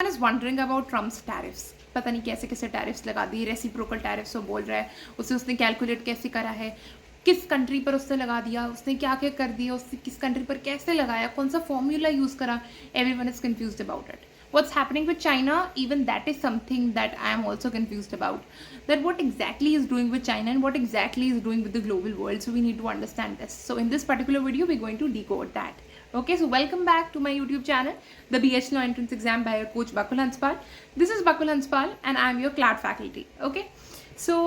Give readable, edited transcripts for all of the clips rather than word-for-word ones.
Is wondering about Trump's tariffs. पता नहीं कैसे कैसे टैरिफ्स लगा दिए, रेसिप्रोकल टैरिफ्स वो बोल रहा है, उसे उसने कैलकुलेट कैसे करा है, किस कंट्री पर उसने लगा दिया, उसने क्या क्या कर दिया, उसने किस कंट्री पर कैसे लगाया, कौन सा फॉर्मूला यूज करा। Everyone is confused about it. What's happening with China, even that is something that I am also confused about, that what exactly is doing with China and what exactly is doing with the global world. So we need to understand this. So in this particular video we're going to decode that. Okay, so welcome back to my YouTube channel, the BH Law Entrance Exam by your coach Bakul Hanspal. This is Bakul Hanspal and I am your CLAT faculty. Okay, so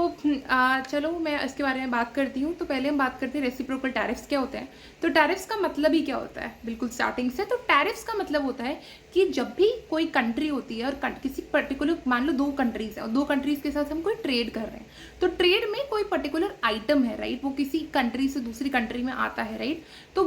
चलो मैं इसके बारे में बात करती हूँ. तो पहले हम बात करते हैं रेसिप्रोकल टैरिफ्स क्या होते हैं. तो टैरिफ्स का मतलब ही क्या होता है, बिल्कुल स्टार्टिंग से. तो टैरिफ्स का मतलब होता है कि जब भी कोई कंट्री होती है और किसी पर्टिकुलर, मान लो 2 कंट्रीज है और 2 कंट्रीज के साथ हम कोई ट्रेड कर रहे हैं, तो ट्रेड में कोई पर्टिकुलर आइटम है, राइट, वो किसी कंट्री से दूसरी कंट्री में आता है, राइट. तो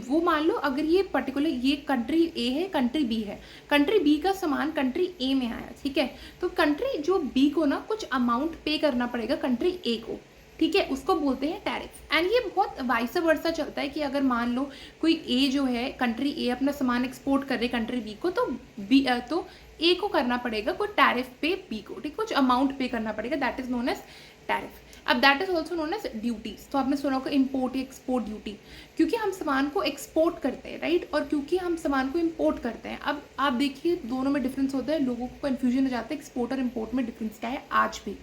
वो मान लो अगर ये पर्टिकुलर, ये कंट्री ए है, कंट्री बी है, कंट्री बी का सामान कंट्री ए में आया, ठीक है. तो कंट्री जो बी को ना कुछ अमाउंट पे करना पड़ेगा कंट्री ए को, ठीक है, उसको बोलते हैं टैरिफ. एंड ये बहुत वाइस वर्सा चलता है कि अगर मान लो कोई ए जो है, कंट्री ए अपना सामान एक्सपोर्ट कर रहे कंट्री बी को, तो ए को करना पड़ेगा कोई टैरिफ पे बी को, ठीक, कुछ अमाउंट पे करना पड़ेगा. That is known as tariff. अब that is also known as duties. तो आपने सुना होगा इम्पोर्ट या एक्सपोर्ट ड्यूटी, क्योंकि हम सामान को एक्सपोर्ट करते हैं, राइट, और क्योंकि हम सामान को इम्पोर्ट करते हैं. अब आप देखिए दोनों में डिफरेंस होता है, लोगों को कन्फ्यूजन हो जाता है एक्सपोर्ट और इम्पोर्ट में डिफरेंस क्या है. आज भी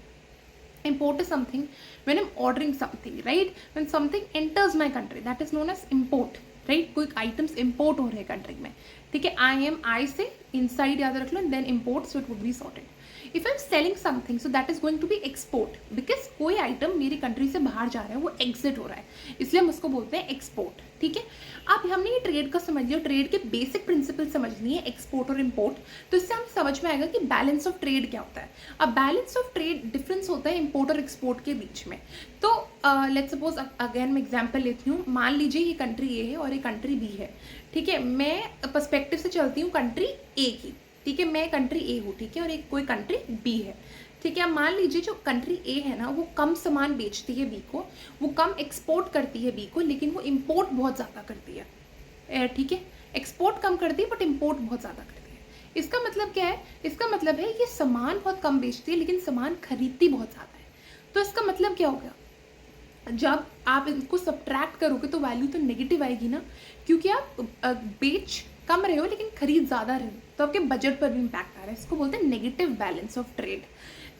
import is something when I'm ordering something, right, when something enters my country, that is known as import, right. कोई items import हो रहे हैं country में, ठीक है. I से inside याद रख लो, then import, so it would be sorted. If I'm selling something, so that is going to be export, because कोई item मेरी country से बाहर जा रहा है, वो exit हो रहा है, इसलिए हम उसको बोलते हैं export, ठीक है. अब हमने ये ट्रेड का समझ लिया, ट्रेड के बेसिक प्रिंसिपल समझनी है, एक्सपोर्ट और इम्पोर्ट. तो इससे हम समझ में आएगा कि बैलेंस ऑफ ट्रेड क्या होता है. अब बैलेंस ऑफ ट्रेड डिफरेंस होता है इम्पोर्ट और एक्सपोर्ट के बीच में. तो लेट्स सपोज अगेन मैं एग्जांपल लेती हूँ. मान लीजिए ये कंट्री ए है और ये कंट्री बी है, ठीक है. मैं पर्सपेक्टिव से चलती हूँ कंट्री ए की, ठीक है. मैं कंट्री ए हूँ, ठीक है, और एक कोई कंट्री बी है, ठीक है. मान लीजिए जो कंट्री ए है ना, वो कम सामान बेचती है बी को, वो कम एक्सपोर्ट करती है बी को, लेकिन वो इम्पोर्ट बहुत ज़्यादा करती है, ठीक है. एक्सपोर्ट कम करती है बट इम्पोर्ट बहुत ज़्यादा करती है. इसका मतलब क्या है, इसका मतलब है ये सामान बहुत कम बेचती है लेकिन सामान खरीदती बहुत ज़्यादा है. तो इसका मतलब क्या हो गया, जब आप इनको सब्ट्रैक्ट करोगे तो वैल्यू तो नेगेटिव आएगी ना, क्योंकि आप बेच कम रहे हो लेकिन खरीद ज़्यादा रहे हो, तो आपके बजट पर भी इम्पैक्ट आ रहा है. इसको बोलते हैं नेगेटिव बैलेंस ऑफ ट्रेड,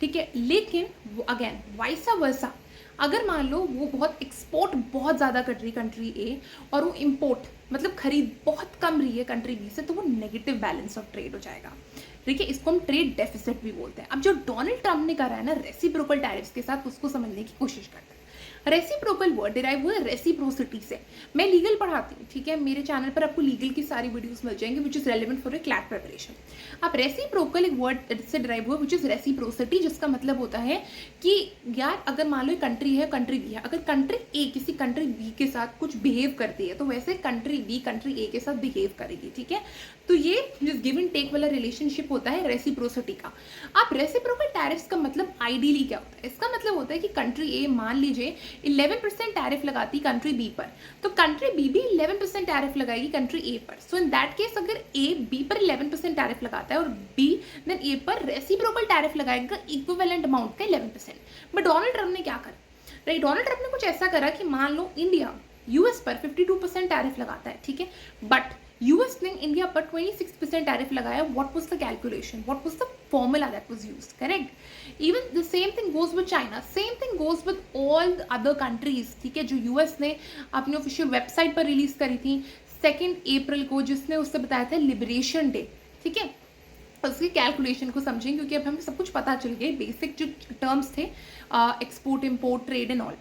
ठीक है. लेकिन अगेन वाइसा वर्सा, अगर मान लो वो बहुत एक्सपोर्ट बहुत ज़्यादा कर रही है कंट्री ए और वो इम्पोर्ट मतलब खरीद बहुत कम रही है कंट्री बी से, तो वो नेगेटिव बैलेंस ऑफ ट्रेड हो जाएगा, ठीक है. इसको हम ट्रेड डेफिसिट भी बोलते हैं. अब जो डोनाल्ड ट्रम्प ने करा है ना रेसिप्रोकल टैरिफ्स के साथ, उसको समझने की कोशिश करते हैं. रेसिप्रोकल वर्ड डिराइव हुआ है रेसिप्रोसिटी से. मैं लीगल पढ़ाती हूँ, ठीक है. मेरे चैनल पर आपको लीगल की सारी वीडियोस मिल जाएंगे which is relevant for a CLAT preparation. आप रेसिप्रोकल एक वर्ड से डिराइव हुआ विच इज रेसिप्रोसिटी, जिसका मतलब होता है कि यार अगर मान लो कंट्री है, कंट्री बी है, अगर कंट्री ए किसी कंट्री बी के साथ कुछ बिहेव करती है तो वैसे कंट्री बी कंट्री ए के साथ बिहेव करेगी, ठीक है. तो ये जो गिव एंड टेक वाला रिलेशनशिप होता है रेसिप्रोसिटी का. आप रेसिप्रोकल टैरिफ्स का मतलब आइडियली क्या होता है, इसका मतलब होता है कि कंट्री ए मान लीजिए 11% टैरिफ लगाती कंट्री बी पर, तो कंट्री बी भी 11% टैरिफ लगाएगी कंट्री ए पर. सो इन दैट केस अगर ए बी पर 11% टैरिफ लगाता है और बी देन ए पर रेसिप्रोकल टैरिफ लगाएगा इक्विवेलेंट अमाउंट का 11%. बट डोनाल्ड ट्रम्प ने क्या करा, राइट, डोनाल्ड ट्रम्प ने कुछ ऐसा करा कि मान लो इंडिया यूएस पर 52% टैरिफ लगाता है, ठीक है, बट यूएस ने इंडिया पर 26% टैरिफ लगाया. What was the calculation, what was the formula that was used, correct. Even the same thing goes with China, same thing goes with all other countries, ठीक है, जो यूएस ने अपनी official website पर release करी थी 2 अप्रैल को, जिसने उससे बताया था लिबरेशन डे, ठीक है. उसकी कैलकुलेशन को समझें क्योंकि अब हमें सब कुछ पता चल गया, बेसिक जो टर्म्स थे export import trade and all.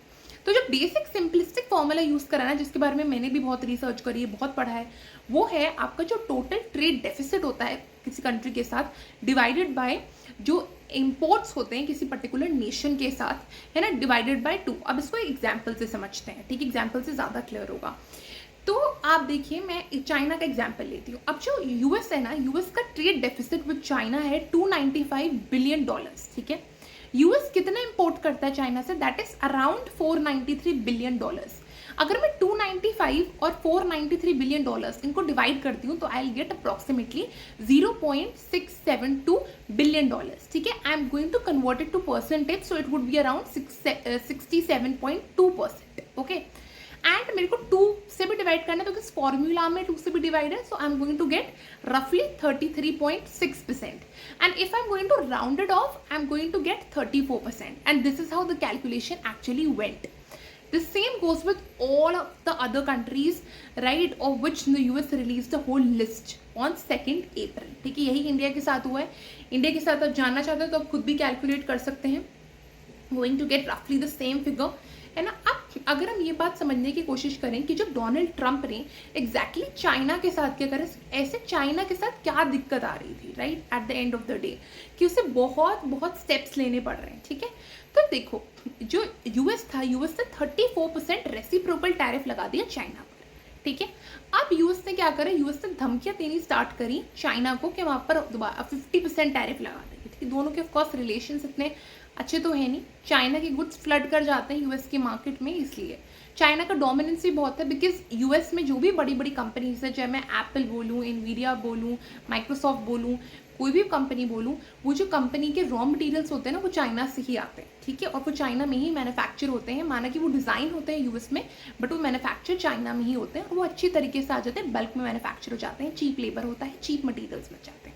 तो जो बेसिक सिंपलिस्टिक फॉर्मूला यूज़ करा ना, जिसके बारे में मैंने भी बहुत रिसर्च करी है, बहुत पढ़ा है, वो है आपका जो टोटल ट्रेड डेफिसिट होता है किसी कंट्री के साथ डिवाइडेड बाय जो इम्पोर्ट्स होते हैं किसी पर्टिकुलर नेशन के साथ, है ना, डिवाइडेड बाय 2. अब इसको एग्जाम्पल से समझते हैं, ठीक है, एग्जाम्पल से ज़्यादा क्लियर होगा. तो आप देखिए मैं चाइना का एग्जाम्पल लेती हूँ. अब जो यूएस है ना, यूएस का ट्रेड डेफिसिट विद चाइना है $295 बिलियन, ठीक है. यूएस कितना इंपोर्ट करता है चाइना से, दैट इज अराउंड $493 बिलियन. अगर मैं 295 और 493 बिलियन डॉलर्स इनको डिवाइड करती हूँ तो I will get approximately 0.672 billion dollars, ठीक है। I am going to convert it to percentage, so it would be around 67.2%, okay. And मेरे को 2 से भी डिवाइड करना है तो किस फॉर्मूला में 2 से भी डिवाइड है, so I am going to get रफली 33.6%. And if I'm going to round it off, I'm going to get 34%. And this is how the calculation actually went. The same goes with all of the other countries, right, of which the US released a whole list on 2nd April. ठीक है, यही India के साथ हुआ है। India के साथ आप जानना चाहते हो तो आप खुद भी कैलकुलेट कर सकते हैं। Going to get roughly the same figure, है ना। अब अगर हम ये बात समझने की कोशिश करें कि जो डोनाल्ड ट्रंप ने एग्जैक्टली चाइना के साथ क्या करें, ऐसे चाइना के साथ क्या दिक्कत आ रही थी, right, at the end of the day, कि उसे बहुत बहुत स्टेप्स लेने पड़ रहे हैं, ठीक है। तो देखो, जो यूएस था, यूएस ने 34% रेसिप्रोकल टैरिफ लगा दिया चाइना पर, ठीक है। अब यूएस ने क्या करा, यूएस ने धमकियां देनी स्टार्ट करी चाइना को कि वहाँ पर दोबारा 50% टैरिफ लगा देंगे, ठीक है। दोनों के ऑफकोर्स रिलेशंस इतने अच्छे तो है नहीं, चाइना के गुड्स फ्लड कर जाते हैं यूएस के मार्केट में, इसलिए चाइना का डोमिनेंस भी बहुत है। बिकॉज यूएस में जो भी बड़ी बड़ी कंपनीज है, चाहे मैं एप्पल बोलूँ, इनवीडिया बोलूँ, माइक्रोसॉफ्ट बोलूँ, कोई भी कंपनी बोलूँ, वो जो कंपनी के रॉ मटेरियल्स होते हैं ना, वो चाइना से ही आते हैं, ठीक है। और वो चाइना में ही मैन्युफैक्चर होते हैं, माना कि वो डिज़ाइन होते हैं यूएस में, बट वो मैन्युफैक्चर चाइना में ही होते हैं, और वो अच्छी तरीके से आ जाते हैं, बल्क में मैन्युफैक्चर हो जाते हैं, चीप लेबर होता है, चीप मटीरियल्स मिल जाते हैं,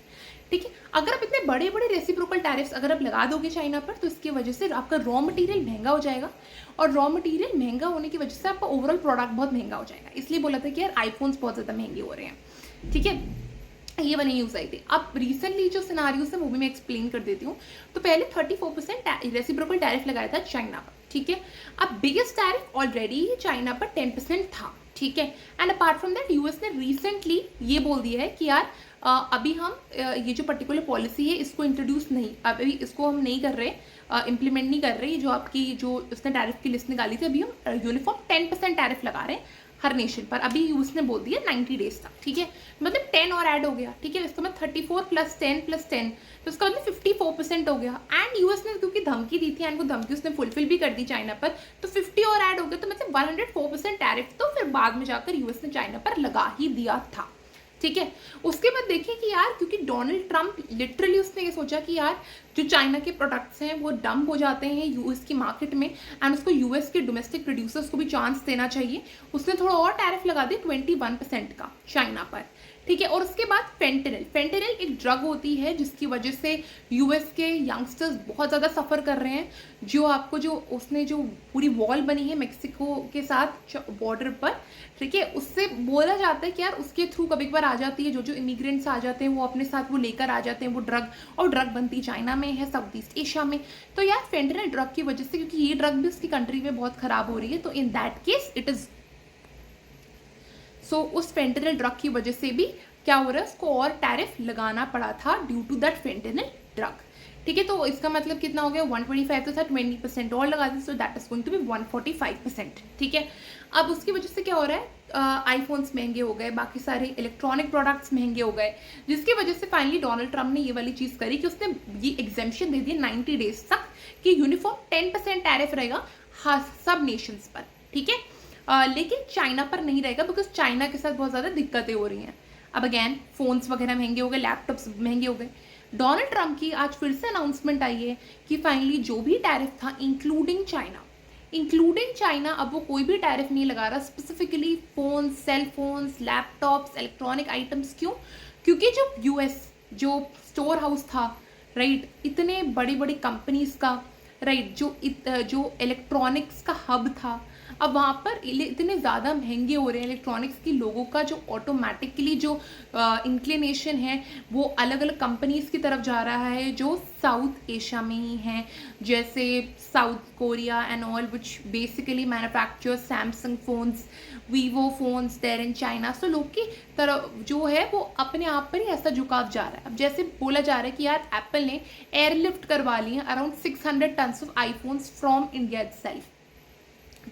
ठीक है। अगर आप इतने बड़े बड़े रेसिप्रोकल टैरिफ्स अगर आप लगा दोगे चाइना पर, तो इसकी वजह से आपका रॉ मटेरियल महंगा हो जाएगा, और रॉ मटेरियल महंगा होने की वजह से आपका ओवरऑल प्रोडक्ट बहुत महंगा हो जाएगा। इसलिए बोला था कि यार आईफोन्स बहुत ज़्यादा महंगे हो रहे हैं, ठीक है। ये वाली न्यूज़ आई थी। अब रिसेंटली जो सिनारियोज है वो भी मैं एक्सप्लेन कर देती हूँ। तो पहले 34% रेसिप्रोकल टैरिफ लगाया था चाइना पर, ठीक है। अब बिगेस्ट टैरिफ ऑलरेडी चाइना पर 10% था, ठीक है। And apart from that US ने रिसेंटली ये बोल दिया है कि यार अभी हम ये जो पर्टिकुलर पॉलिसी है इसको इंट्रोड्यूस नहीं, अभी इसको हम नहीं कर रहे, इम्प्लीमेंट नहीं कर रहे। जो आपकी जो उसने टैरिफ की लिस्ट निकाली थी, अभी हम यूनिफॉर्म 10% टैरिफ लगा रहे हैं हर नेशन पर। अभी यूएस ने बोल दिया 90 डेज तक, ठीक है। मतलब 10 और ऐड हो गया, ठीक है। इसका मतलब 34 + 10 + 10, तो इसका मतलब 54% हो गया। एंड यूएस ने क्योंकि धमकी दी थी, एंड वो धमकी उसने फुलफिल भी कर दी चाइना पर, तो 50 और ऐड हो गया, तो मतलब 104% टैरिफ तो फिर बाद में जाकर यूएस ने चाइना पर लगा ही दिया था, ठीक है। उसके बाद देखिए कि यार क्योंकि डोनाल्ड ट्रंप लिटरली उसने ये सोचा कि यार जो चाइना के प्रोडक्ट्स हैं वो डंप हो जाते हैं यूएस की मार्केट में, एंड उसको यूएस के डोमेस्टिक प्रोड्यूसर्स को भी चांस देना चाहिए। उसने थोड़ा और टैरिफ लगा दिया 21% का चाइना पर, ठीक है। और उसके बाद फेंटेनिल एक ड्रग होती है जिसकी वजह से यूएस के यंगस्टर्स बहुत ज़्यादा सफ़र कर रहे हैं। जो आपको जो उसने जो पूरी वॉल बनी है मेक्सिको के साथ बॉर्डर पर, ठीक है, उससे बोला जाता है कि यार उसके थ्रू कभी कभार आ जाती है, जो इमिग्रेंट्स आ जाते हैं वो अपने साथ वो लेकर आ जाते हैं वो ड्रग, और ड्रग बनती चाइना में है, साउथ ईस्ट एशिया में। तो यार फेंटेनिल ड्रग की वजह से, क्योंकि ये ड्रग भी उसकी कंट्री में बहुत ख़राब हो रही है, तो in that case it is so उस फेंटेनिल ड्रग की वजह से भी क्या हो रहा है, उसको और टैरिफ लगाना पड़ा था due to that fentanyl drug, ठीक है। तो इसका मतलब कितना हो गया, 125 तो था, 20% और लगा दी, so that is going to be 145%, ठीक है। अब उसकी वजह से क्या हो रहा है, आईफोन्स महंगे हो गए, बाकी सारे इलेक्ट्रॉनिक प्रोडक्ट्स महंगे हो गए, जिसकी वजह से फाइनली डोनाल्ड ट्रंप ने ये वाली चीज़ करी कि उसने ये एग्जेम्पशन दे दी 90 डेज तक कि यूनिफॉर्म 10% टैरिफ रहेगा सब नेशंस पर, ठीक है। लेकिन चाइना पर नहीं रहेगा, बिकॉज चाइना के साथ बहुत ज़्यादा दिक्कतें हो रही हैं। अब अगैन फोन्स वगैरह महंगे हो गए, लैपटॉप्स महंगे हो गए। डोनाल्ड ट्रंप की आज फिर से अनाउंसमेंट आई है कि फाइनली जो भी टैरिफ था इंक्लूडिंग चाइना, अब वो कोई भी टैरिफ नहीं लगा रहा specifically phones, cell phones, laptops, electronic items. क्यों? क्योंकि जो यूएस जो स्टोर हाउस था, राइट, इतने बड़ी बड़ी कंपनीज का, राइट, जो इलेक्ट्रॉनिक्स का हब था, अब वहाँ पर इतने ज़्यादा महंगे हो रहे हैं इलेक्ट्रॉनिक्स की, लोगों का जो ऑटोमेटिकली जो इंक्लिनेशन है वो अलग अलग कंपनीज़ की तरफ जा रहा है जो साउथ एशिया में ही हैं, जैसे South Korea and all, which basically manufacture Samsung phones, Vivo phones there in China. So लोग की तरफ जो है वो अपने आप पर ही ऐसा झुकाव जा रहा है। अब जैसे बोला जा रहा है कि यार एप्पल ने एयरलिफ्ट करवा ली है around 600 tons of iPhones from India itself,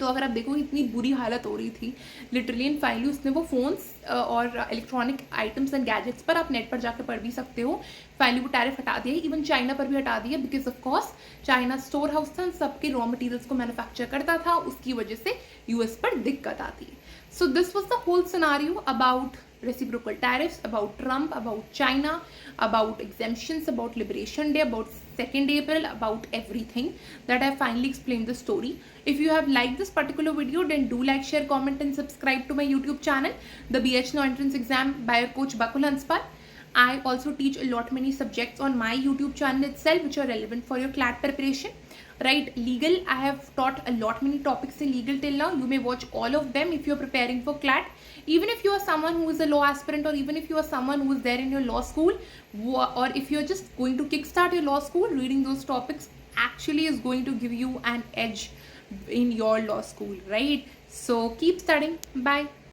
तो अगर आप देखो इतनी बुरी हालत हो रही थी लिटरली एंड फाइनली उसने वो फ़ोन्स और इलेक्ट्रॉनिक आइटम्स एंड गैजेट्स पर आप नेट पर जाकर पढ़ भी सकते हो। फाइनली वो टैरिफ हटा दिया, इवन चाइना पर भी हटा दिया, because of course China store house था, सबके रॉ मटेरियल्स को मैन्युफैक्चर करता था, उसकी वजह से यूएस पर दिक्कत आती है। So this was the whole scenario about reciprocal tariffs, about Trump, about China, about exemptions, about Liberation Day, about 2nd April, about everything that I finally explained the story. If you have liked this particular video, then do like, share, comment and subscribe to my YouTube channel, the BHNO Entrance Exam by your coach Bakul Hanspal. I also teach a lot many subjects on my YouTube channel itself which are relevant for your CLAT preparation. Right, legal, I have taught a lot many topics in legal till now. You may watch all of them if you're preparing for CLAT. Even if you are someone who is a law aspirant, or even if you are someone who is there in your law school, or if you're just going to kickstart your law school, reading those topics actually is going to give you an edge in your law school, right? So keep studying. Bye.